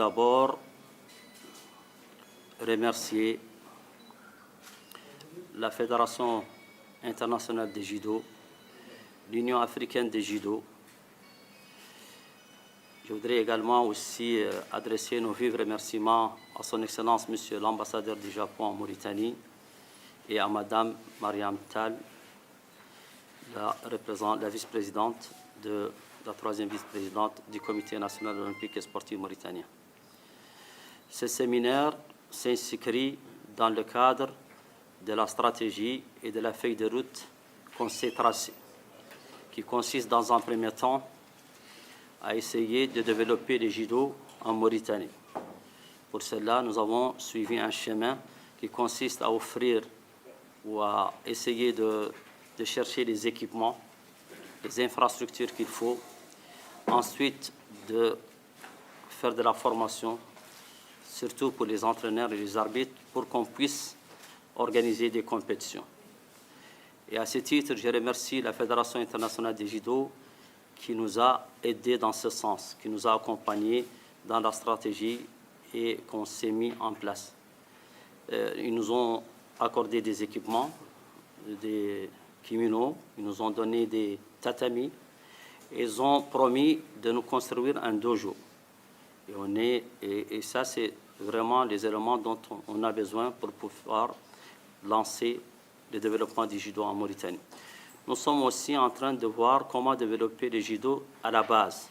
d'abord remercier la Fédération internationale de judo, l'Union africaine de judo. Je voudrais également aussi adresser nos vifs remerciements à son Excellence, Monsieur l'ambassadeur du Japon en Mauritanie, et à Madame Mariam Tal, la vice-présidente la troisième vice-présidente du Comité national olympique et sportif mauritanien. Ce séminaire s'inscrit dans le cadre de la stratégie et de la feuille de route qu'on s'est tracée, qui consiste dans un premier temps à essayer de développer le judo en Mauritanie. Pour cela, nous avons suivi un chemin qui consiste à offrir ou à essayer de chercher les équipements, les infrastructures qu'il faut, ensuite de faire de la formation, surtout pour les entraîneurs et les arbitres, pour qu'on puisse organiser des compétitions. Et à ce titre, je remercie la Fédération internationale de judo qui nous a aidés dans ce sens, qui nous a accompagnés dans la stratégie et qu'on s'est mis en place. Ils nous ont accordé des équipements, des kimonos, ils nous ont donné des tatamis, et ils ont promis de nous construire un dojo. Et ça, c'est vraiment les éléments dont on a besoin pour pouvoir lancer le développement du judo en Mauritanie. Nous sommes aussi en train de voir comment développer le judo à la base,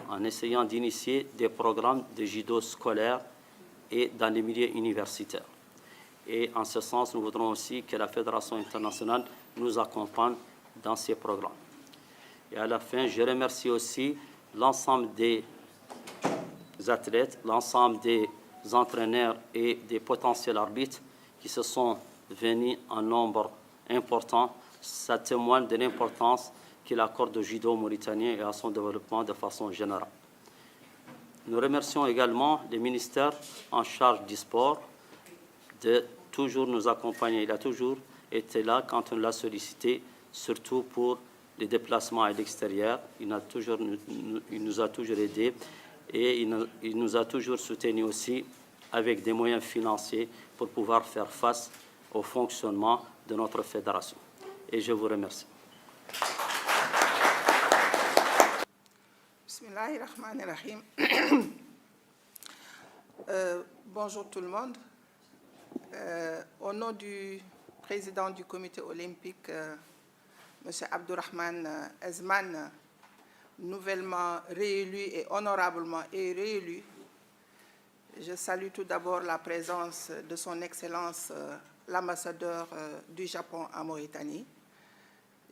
en essayant d'initier des programmes de judo scolaires et dans les milieux universitaires. Et en ce sens, nous voudrons aussi que la Fédération internationale nous accompagne dans ces programmes. Et à la fin, je remercie aussi l'ensemble des athlètes, l'ensemble des entraîneurs et des potentiels arbitres qui se sont venus en nombre important. Ça témoigne de l'importance qu'il accorde au judo mauritanien et à son développement de façon générale. Nous remercions également le ministère en charge du sport de toujours nous accompagner. Il a toujours été là quand on l'a sollicité, surtout pour les déplacements à l'extérieur. Il nous a toujours aidés et il nous a toujours soutenus aussi avec des moyens financiers pour pouvoir faire face au fonctionnement de notre fédération. Et je vous remercie. Bismillahirrahmanirrahim. Bonjour tout le monde. Au nom du président du comité olympique, M. Abdourahmane Ezman, nouvellement réélu et honorablement réélu, je salue tout d'abord la présence de son Excellence l'ambassadeur du Japon en Mauritanie.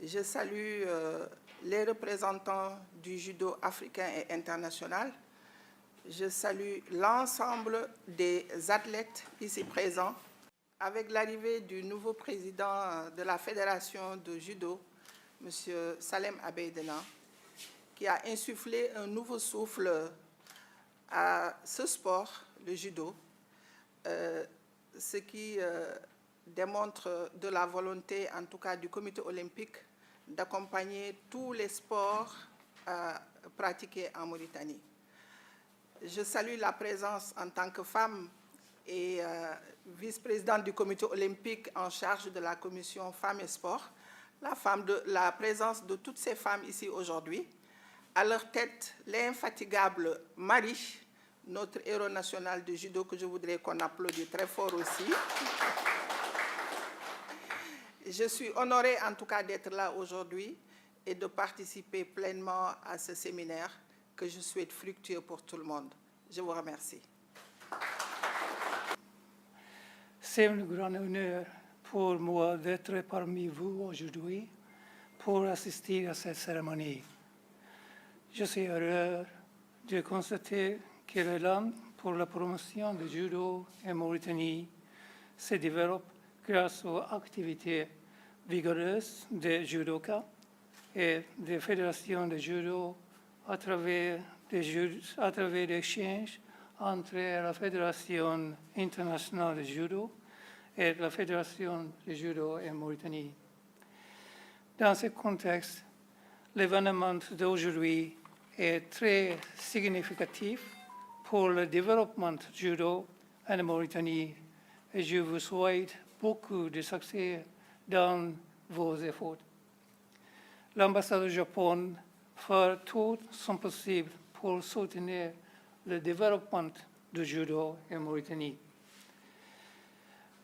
Je salue les représentants du judo africain et international. Je salue l'ensemble des athlètes ici présents. Avec l'arrivée du nouveau président de la Fédération de judo, M. Salem Abeidena, qui a insufflé un nouveau souffle à ce sport, le judo, ce qui démontre de la volonté, en tout cas du comité olympique, d'accompagner tous les sports pratiqués en Mauritanie. Je salue la présence en tant que femme et vice-présidente du comité olympique en charge de la commission Femmes et Sport, la présence de toutes ces femmes ici aujourd'hui. À leur tête, l'infatigable Marie, notre héros national de judo, que je voudrais qu'on applaudisse très fort aussi. Je suis honorée en tout cas d'être là aujourd'hui et de participer pleinement à ce séminaire que je souhaite fructueux pour tout le monde. Je vous remercie. C'est un grand honneur pour moi d'être parmi vous aujourd'hui pour assister à cette cérémonie. Je suis heureux de constater que l'élan pour la promotion du judo en Mauritanie se développe grâce aux activités vigoureuses des judokas et des fédérations de judo à travers l'échange entre la Fédération internationale de judo et la Fédération de judo en Mauritanie. Dans ce contexte, l'événement d'aujourd'hui est très significatif pour le développement du judo en Mauritanie et je vous souhaite beaucoup de succès dans vos efforts. L'ambassade du Japon fera tout son possible pour soutenir le développement du judo en Mauritanie.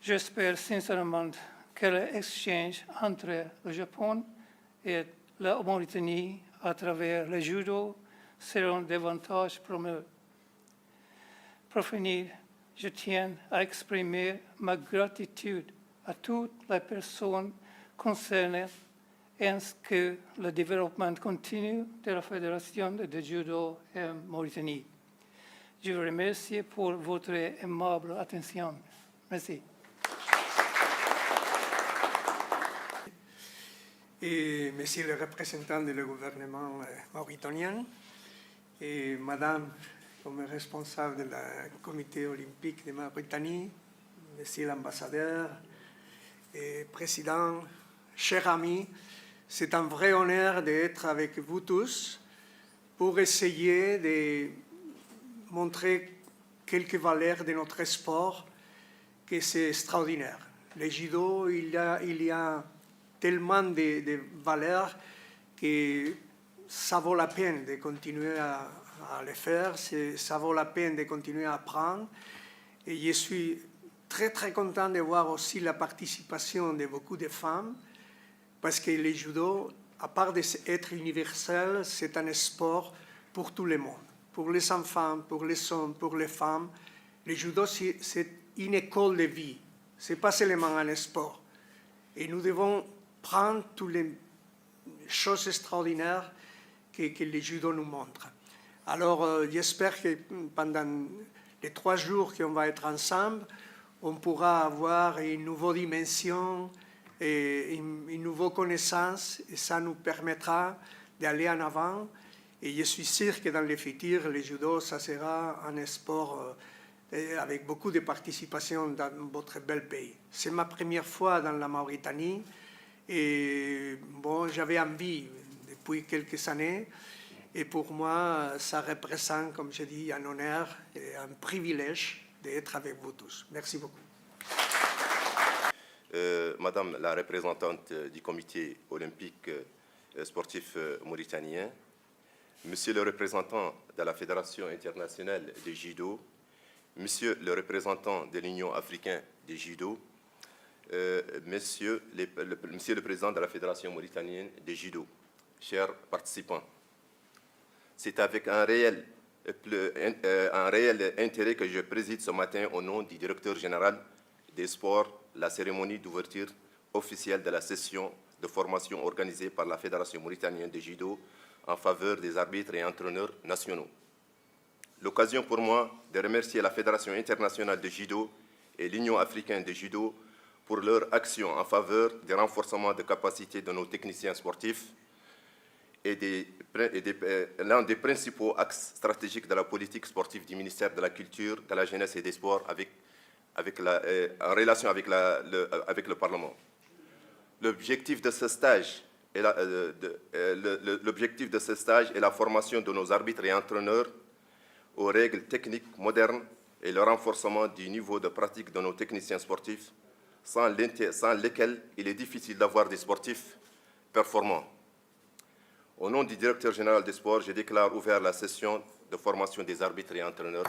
J'espère sincèrement que l'échange entre le Japon et la Mauritanie à travers le judo seront davantage promus. Pour finir, je tiens à exprimer ma gratitude à toutes les personnes concernées ainsi que le développement continu de la Fédération de judo en Mauritanie. Je vous remercie pour votre aimable attention. Merci. Et Monsieur le représentant du gouvernement mauritanien, et Madame, comme responsable du comité olympique de Mauritanie, Monsieur l'ambassadeur et président, chers amis, c'est un vrai honneur d'être avec vous tous pour essayer de montrer quelques valeurs de notre sport, que c'est extraordinaire. Le judo, il y a tellement de valeurs que ça vaut la peine de continuer à le faire, ça vaut la peine de continuer à apprendre. Et je suis très, très content de voir aussi la participation de beaucoup de femmes, parce que le judo, à part d'être universel, c'est un sport pour tout le monde, pour les enfants, pour les hommes, pour les femmes. Le judo, c'est une école de vie, ce n'est pas seulement un sport. Et nous devons prendre toutes les choses extraordinaires que le judo nous montre. Alors, j'espère que pendant les 3 jours qu'on va être ensemble, on pourra avoir une nouvelle dimension et une nouvelle connaissance, et ça nous permettra d'aller en avant. Et je suis sûr que dans le futur, le judo, ça sera un sport avec beaucoup de participation dans votre bel pays. C'est ma première fois dans la Mauritanie, et bon, j'avais envie depuis quelques années, et pour moi, ça représente, comme je dis, un honneur et un privilège d'être avec vous tous. Merci beaucoup. Madame la représentante du comité olympique sportif mauritanien, Monsieur le représentant de la Fédération internationale de judo, Monsieur le représentant de l'Union africaine de judo, Monsieur le président de la Fédération mauritanienne de judo, chers participants, c'est avec un réel intérêt que je préside ce matin au nom du directeur général des sports la cérémonie d'ouverture officielle de la session de formation organisée par la Fédération mauritanienne de judo en faveur des arbitres et entraîneurs nationaux. L'occasion pour moi de remercier la Fédération internationale de judo et l'Union africaine de judo pour leur action en faveur du renforcement de capacités de nos techniciens sportifs et l'un des principaux axes stratégiques de la politique sportive du ministère de la Culture, de la Jeunesse et des Sports en relation avec le Parlement. L'objectif de ce stage est la formation de nos arbitres et entraîneurs aux règles techniques modernes et le renforcement du niveau de pratique de nos techniciens sportifs, sans lesquels il est difficile d'avoir des sportifs performants. Au nom du directeur général des sports, je déclare ouvert la session de formation des arbitres et entraîneurs